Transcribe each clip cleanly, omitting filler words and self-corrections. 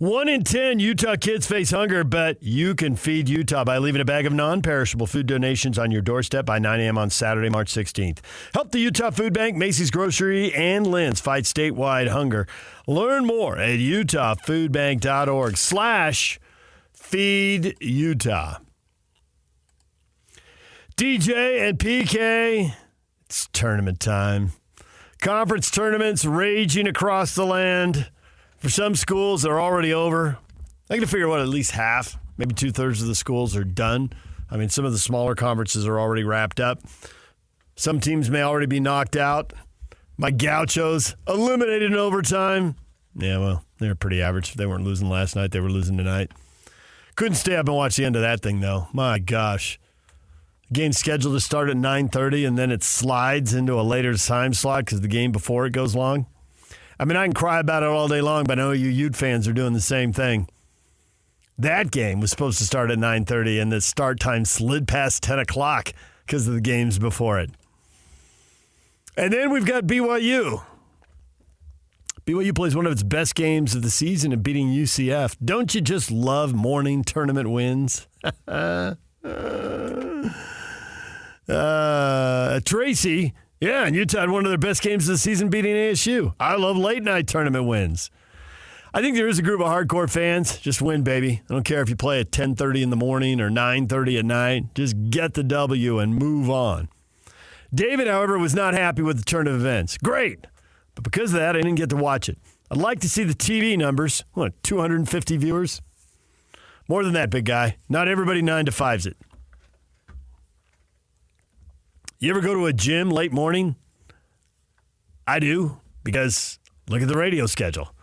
1 in 10 Utah kids face hunger, but you can feed Utah by leaving a bag of non-perishable food donations on your doorstep by 9 a.m. on Saturday, March 16th. Help the Utah Food Bank, Macy's Grocery, and Lynn's fight statewide hunger. Learn more at utahfoodbank.org/feedutah. DJ and PK, it's tournament time. Conference tournaments raging across the land. For some schools, they're already over. I can figure at least half, maybe 2/3 of the schools are done. I mean, some of the smaller conferences are already wrapped up. Some teams may already be knocked out. My Gauchos eliminated in overtime. Yeah, well, they're pretty average. If they weren't losing last night, they were losing tonight. Couldn't stay up and watch the end of that thing, though. My gosh. Game's scheduled to start at 9:30, and then it slides into a later time slot because the game before it goes long. I mean, I can cry about it all day long, but I know you Ute fans are doing the same thing. That game was supposed to start at 9:30, and the start time slid past 10 o'clock because of the games before it. And then we've got BYU. BYU plays one of its best games of the season in beating UCF. Don't you just love morning tournament wins? Tracy... Yeah, and Utah had one of their best games of the season beating ASU. I love late-night tournament wins. I think there is a group of hardcore fans. Just win, baby. I don't care if you play at 10:30 in the morning or 9:30 at night. Just get the W and move on. David, however, was not happy with the turn of events. Great. But because of that, I didn't get to watch it. I'd like to see the TV numbers. 250 viewers? More than that, big guy. Not everybody 9 to 5s it. You ever go to a gym late morning? I do, because look at the radio schedule.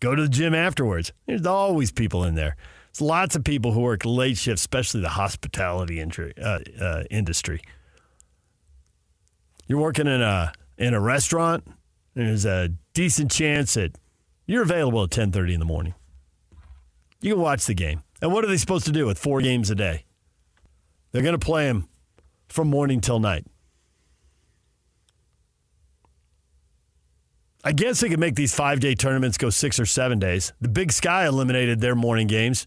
Go to the gym afterwards. There's always people in there. There's lots of people who work late shifts, especially the hospitality industry. You're working in a restaurant, there's a decent chance that you're available at 10:30 in the morning. You can watch the game. And what are they supposed to do with 4 games a day? They're going to play them from morning till night. I guess they could make these 5-day tournaments go 6 or 7 days. The Big Sky eliminated their morning games.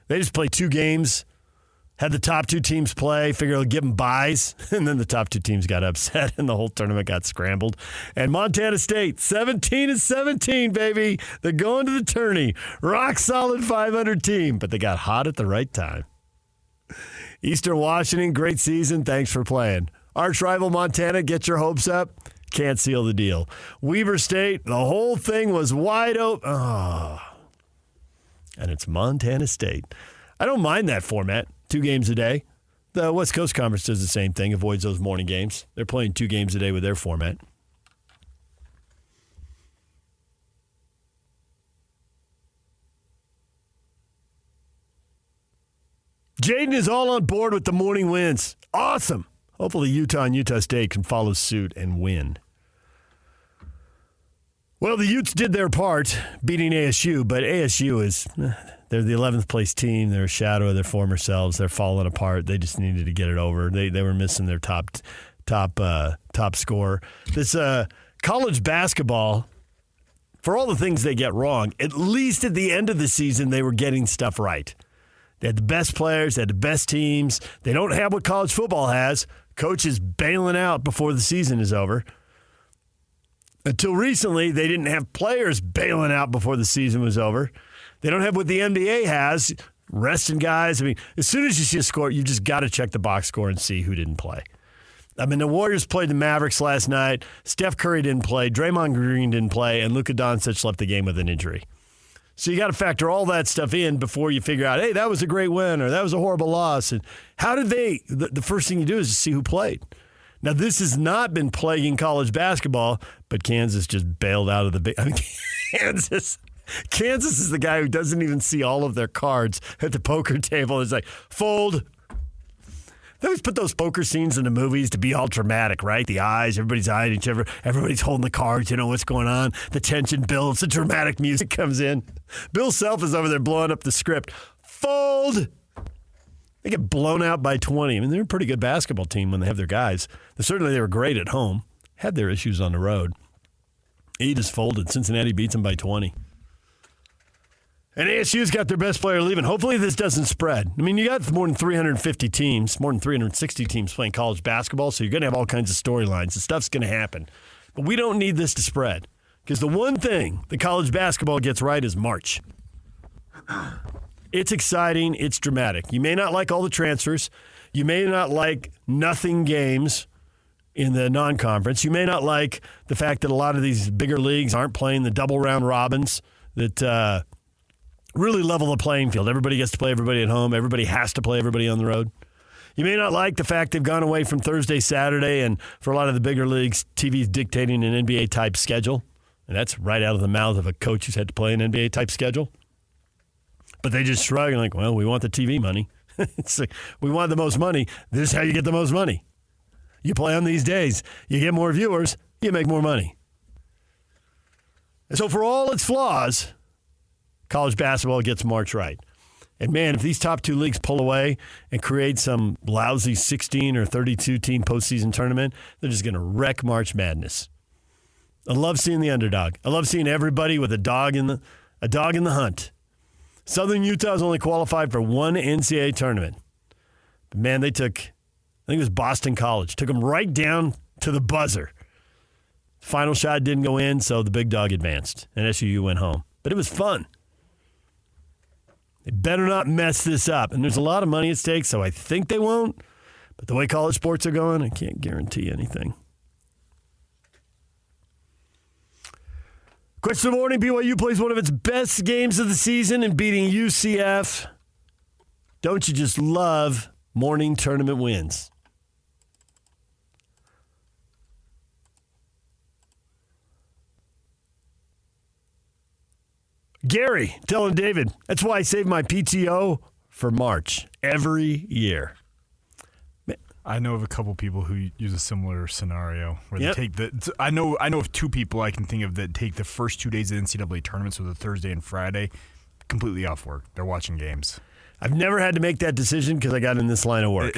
They just played 2 games, had the top 2 teams play, figured they'll give them buys, and then the top 2 teams got upset, and the whole tournament got scrambled. And Montana State, 17-17, baby. They're going to the tourney. Rock solid 500 team, but they got hot at the right time. Eastern Washington, great season. Thanks for playing. Arch rival Montana, get your hopes up. Can't seal the deal. Weber State, the whole thing was wide open. Oh. And it's Montana State. I don't mind that format, 2 games a day. The West Coast Conference does the same thing, avoids those morning games. They're playing 2 games a day with their format. Jaden is all on board with the morning wins. Awesome. Hopefully Utah and Utah State can follow suit and win. Well, the Utes did their part, beating ASU, but ASU they're the 11th place team. They're a shadow of their former selves. They're falling apart. They just needed to get it over. They were missing their top scorer. This college basketball, for all the things they get wrong, at least at the end of the season, they were getting stuff right. They had the best players. They had the best teams. They don't have what college football has. Coaches bailing out before the season is over. Until recently, they didn't have players bailing out before the season was over. They don't have what the NBA has, resting guys. I mean, as soon as you see a score, you just got to check the box score and see who didn't play. I mean, the Warriors played the Mavericks last night. Steph Curry didn't play. Draymond Green didn't play. And Luka Doncic left the game with an injury. So you got to factor all that stuff in before you figure out, hey, that was a great win or that was a horrible loss. And how did they – the first thing you do is to see who played. Now, this has not been plaguing college basketball, but Kansas just bailed out of the big – I mean, Kansas is the guy who doesn't even see all of their cards at the poker table. It's like, fold. They always put those poker scenes in the movies to be all dramatic, right? The eyes, everybody's eyeing each other. Everybody's holding the cards. You know what's going on. The tension builds. The dramatic music comes in. Bill Self is over there blowing up the script. Fold. They get blown out by 20. I mean, they're a pretty good basketball team when they have their guys. Certainly they were great at home. Had their issues on the road. He just folded. Cincinnati beats them by 20. And ASU's got their best player leaving. Hopefully this doesn't spread. I mean, you got more than 350 teams, more than 360 teams playing college basketball, so you're going to have all kinds of storylines. The stuff's going to happen. But we don't need this to spread because the one thing the college basketball gets right is March. It's exciting. It's dramatic. You may not like all the transfers. You may not like nothing games in the non-conference. You may not like the fact that a lot of these bigger leagues aren't playing the double round robins that really level the playing field. Everybody gets to play everybody at home. Everybody has to play everybody on the road. You may not like the fact they've gone away from Thursday, Saturday, and for a lot of the bigger leagues, TV's dictating an NBA-type schedule. And that's right out of the mouth of a coach who's had to play an NBA-type schedule. But they just shrug and like, well, we want the TV money. It's like, we want the most money. This is how you get the most money. You play on these days. You get more viewers. You make more money. And so for all its flaws, college basketball gets March right. And, man, if these top two leagues pull away and create some lousy 16 or 32-team postseason tournament, they're just going to wreck March Madness. I love seeing the underdog. I love seeing everybody with a dog in the hunt. Southern Utah's only qualified for one NCAA tournament. But, man, they took, I think it was Boston College, took them right down to the buzzer. Final shot didn't go in, so the big dog advanced, and SUU went home. But it was fun. They better not mess this up. And there's a lot of money at stake, so I think they won't. But the way college sports are going, I can't guarantee anything. Question of the morning, BYU plays one of its best games of the season in beating UCF. Don't you just love morning tournament wins? Gary telling David, that's why I save my PTO for March every year. I know of a couple people who use a similar scenario where they take the. I know of two people I can think of that take the first 2 days of the NCAA tournament, so the Thursday and Friday, completely off work. They're watching games. I've never had to make that decision because I got in this line of work.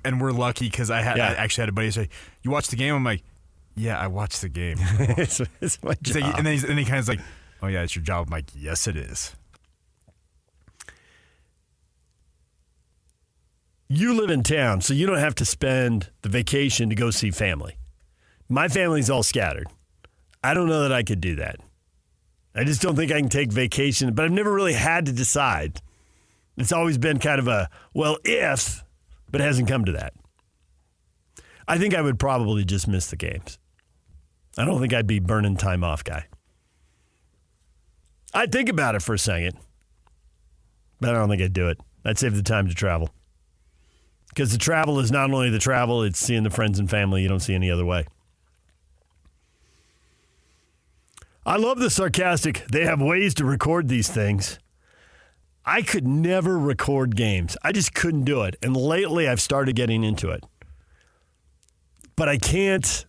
And we're lucky because I actually had a buddy say, "You watched the game?" I'm like, "Yeah, I watched the game." it's my job. Like, and then he kind of like, "Oh yeah, it's your job." I'm like, "Yes, it is." You live in town, so you don't have to spend the vacation to go see family. My family's all scattered. I don't know that I could do that. I just don't think I can take vacation, but I've never really had to decide. It's always been kind of a, well, if, but it hasn't come to that. I think I would probably just miss the games. I don't think I'd be burning time off guy. I'd think about it for a second, but I don't think I'd do it. I'd save the time to travel. Because the travel is not only the travel, it's seeing the friends and family you don't see any other way. I love the sarcastic. They have ways to record these things. I could never record games. I just couldn't do it. And lately I've started getting into it. But I can't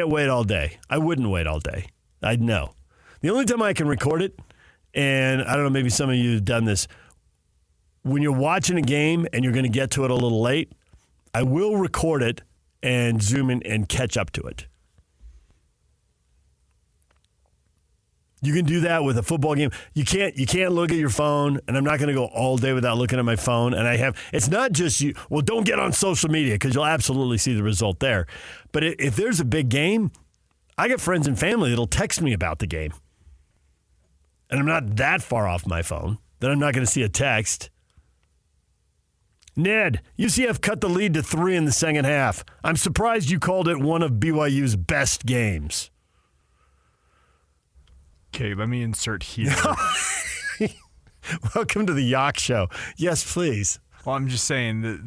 wait all day. I wouldn't wait all day. I'd know. The only time I can record it, and I don't know, maybe some of you have done this, when you're watching a game and you're going to get to it a little late, I will record it and zoom in and catch up to it. You can do that with a football game. You can't look at your phone, and I'm not going to go all day without looking at my phone. And it's not just you. Well, don't get on social media because you'll absolutely see the result there. But if there's a big game, I got friends and family that'll text me about the game. And I'm not that far off my phone that I'm not going to see a text. Ned, UCF cut the lead to 3 in the second half. I'm surprised you called it one of BYU's best games. Okay, let me insert here. Welcome to the Yak Show. Yes, please. Well, I'm just saying that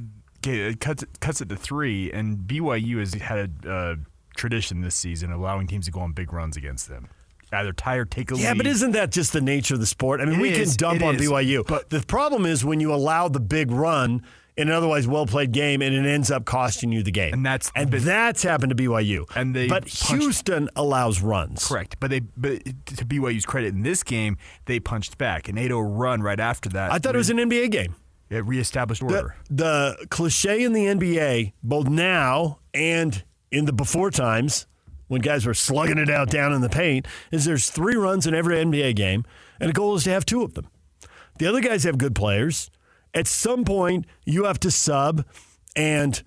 it cuts it to 3, and BYU has had a tradition this season of allowing teams to go on big runs against them. Either tie or take a lead. Yeah, but isn't that just the nature of the sport? I mean, we can dump on BYU. But the problem is when you allow the big run in an otherwise well-played game and it ends up costing you the game. And that's happened to BYU. But Houston allows runs. Correct. But to BYU's credit, in this game, they punched back. An 8-0 run right after that. I thought it was an NBA game. It reestablished order. The cliche in the NBA, both now and in the before times, when guys were slugging it out down in the paint, is there's 3 runs in every NBA game, and the goal is to have 2 of them. The other guys have good players. At some point, you have to sub. And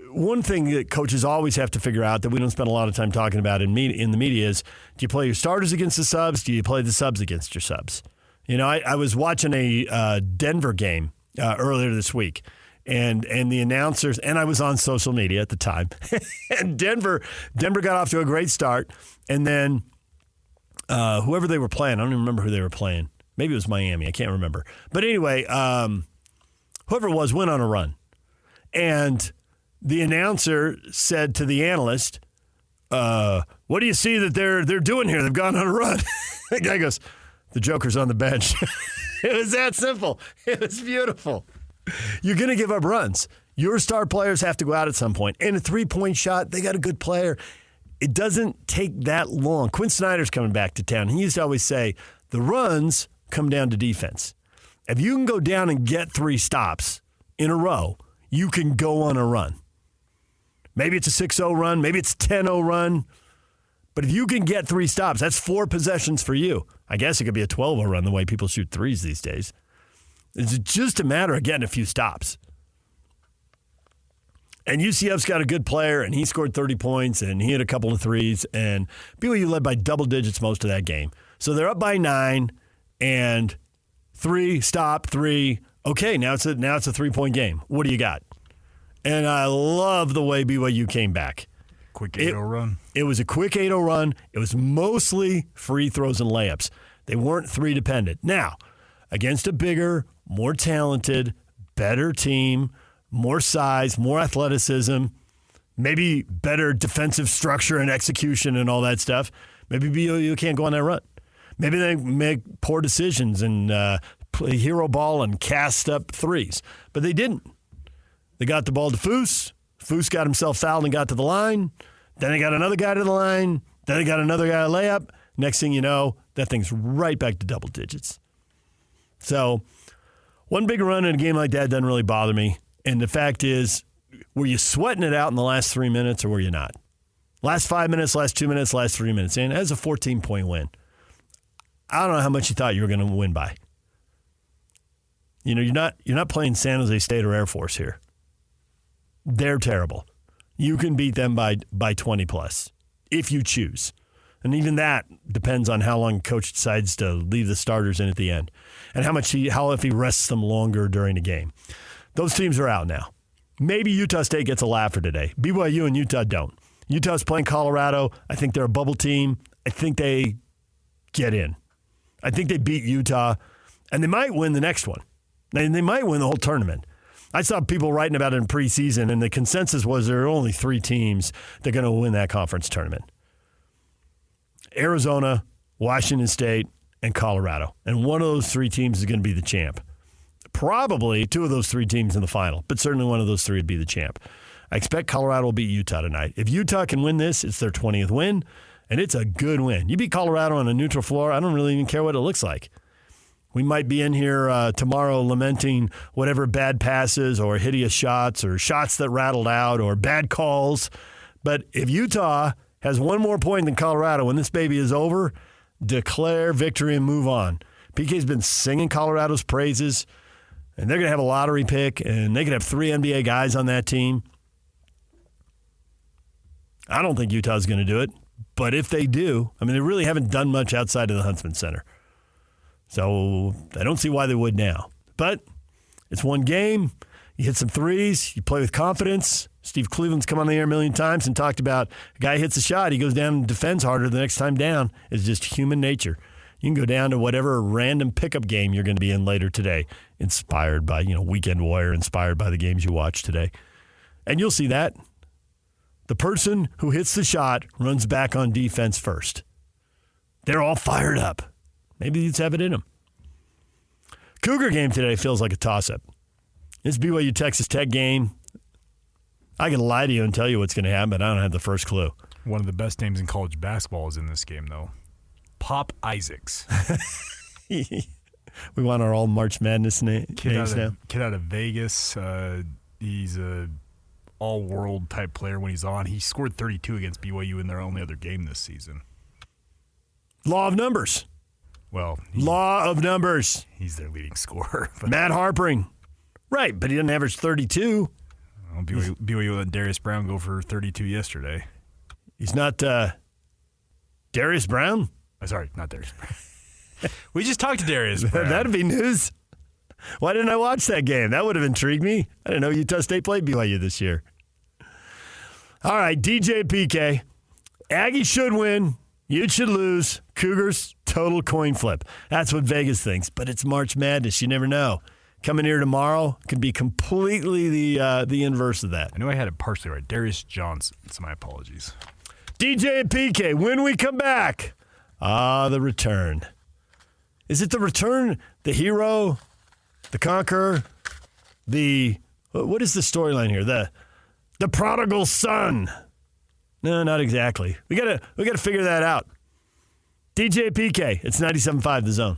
one thing that coaches always have to figure out that we don't spend a lot of time talking about in the media is, do you play your starters against the subs? Do you play the subs against your subs? You know, I was watching a Denver game earlier this week. And the announcers, and I was on social media at the time, and Denver got off to a great start, and then whoever they were playing, I don't even remember who they were playing. Maybe it was Miami. I can't remember. But anyway, whoever it was went on a run, and the announcer said to the analyst, "What do you see that they're doing here? They've gone on a run." The guy goes, "The Joker's on the bench." It was that simple. It was beautiful. You're going to give up runs. Your star players have to go out at some point. And a three-point shot, they got a good player. It doesn't take that long. Quinn Snyder's coming back to town. He used to always say, the runs come down to defense. If you can go down and get 3 stops in a row, you can go on a run. Maybe it's a 6-0 run. Maybe it's a 10-0 run. But if you can get 3 stops, that's 4 possessions for you. I guess it could be a 12-0 run the way people shoot threes these days. It's just a matter of getting a few stops. And UCF's got a good player, and he scored 30 points, and he hit a couple of threes, and BYU led by double digits most of that game. So they're up by 9, and 3, stop, 3. Okay, now it's a 3-point game. What do you got? And I love the way BYU came back. Quick 8-0 run. It was a quick 8-0 run. It was mostly free throws and layups. They weren't 3-dependent. Now, against a bigger, more talented, better team, more size, more athleticism, maybe better defensive structure and execution and all that stuff, maybe BYU can't go on that run. Maybe they make poor decisions and play hero ball and cast up threes. But they didn't. They got the ball to Foose. Foose got himself fouled and got to the line. Then they got another guy to the line. Then they got another guy to layup. Next thing you know, that thing's right back to double digits. So one big run in a game like that doesn't really bother me. And the fact is, were you sweating it out in the last 3 minutes or were you not? Last 5 minutes, last 2 minutes, last 3 minutes. And as a 14-point win, I don't know how much you thought you were going to win by. You know, you're not playing San Jose State or Air Force here. They're terrible. You can beat them by 20 plus if you choose. And even that depends on how long coach decides to leave the starters in at the end and how if he rests them longer during the game. Those teams are out now. Maybe Utah State gets a laugher today. BYU and Utah don't. Utah's playing Colorado. I think they're a bubble team. I think they get in. I think they beat Utah, and they might win the next one. They might win the whole tournament. I saw people writing about it in preseason, and the consensus was there are only 3 teams that are going to win that conference tournament. Arizona, Washington State, and Colorado. And one of those 3 teams is going to be the champ. Probably 2 of those 3 teams in the final, but certainly one of those 3 would be the champ. I expect Colorado will beat Utah tonight. If Utah can win this, it's their 20th win, and it's a good win. You beat Colorado on a neutral floor, I don't really even care what it looks like. We might be in here tomorrow lamenting whatever bad passes or hideous shots or shots that rattled out or bad calls. But if Utah has 1 more point than Colorado when this baby is over, declare victory and move on. PK's been singing Colorado's praises, and they're going to have a lottery pick, and they could have 3 NBA guys on that team. I don't think Utah's going to do it, but if they do, I mean, they really haven't done much outside of the Huntsman Center. So I don't see why they would now. But it's one game. You hit some threes. You play with confidence. Steve Cleveland's come on the air a million times and talked about a guy hits a shot, he goes down and defends harder the next time down. It's just human nature. You can go down to whatever random pickup game you're going to be in later today, inspired by, Weekend Warrior, inspired by the games you watch today. And you'll see that. The person who hits the shot runs back on defense first. They're all fired up. Maybe these have it in them. Cougar game today feels like a toss-up. This BYU Texas Tech game, I can lie to you and tell you what's going to happen, but I don't have the first clue. One of the best names in college basketball is in this game, though. Pop Isaacs. We want our all March Madness names now. Kid out of Vegas. He's a all-world type player when he's on. He scored 32 against BYU in their only other game this season. Law of numbers. Well, Law of numbers. he's their leading scorer. But Matt Harpering. Right, but he didn't average 32. BYU let Darius Brown go for 32 yesterday. He's not Darius Brown? Sorry, not Darius Brown. We just talked to Darius Brown. That'd be news. Why didn't I watch that game? That would have intrigued me. I didn't know Utah State played BYU this year. All right, DJ PK. Aggies should win. Ute should lose. Cougars, total coin flip. That's what Vegas thinks. But it's March Madness. You never know. Coming here tomorrow could be completely the inverse of that. I knew I had it partially right. Darius Johnson. So my apologies. DJ and PK, when we come back. The return. Is it the return, the hero, the conqueror, what is the storyline here? The prodigal son. No, not exactly. We gotta figure that out. DJ PK, it's 97.5 The Zone.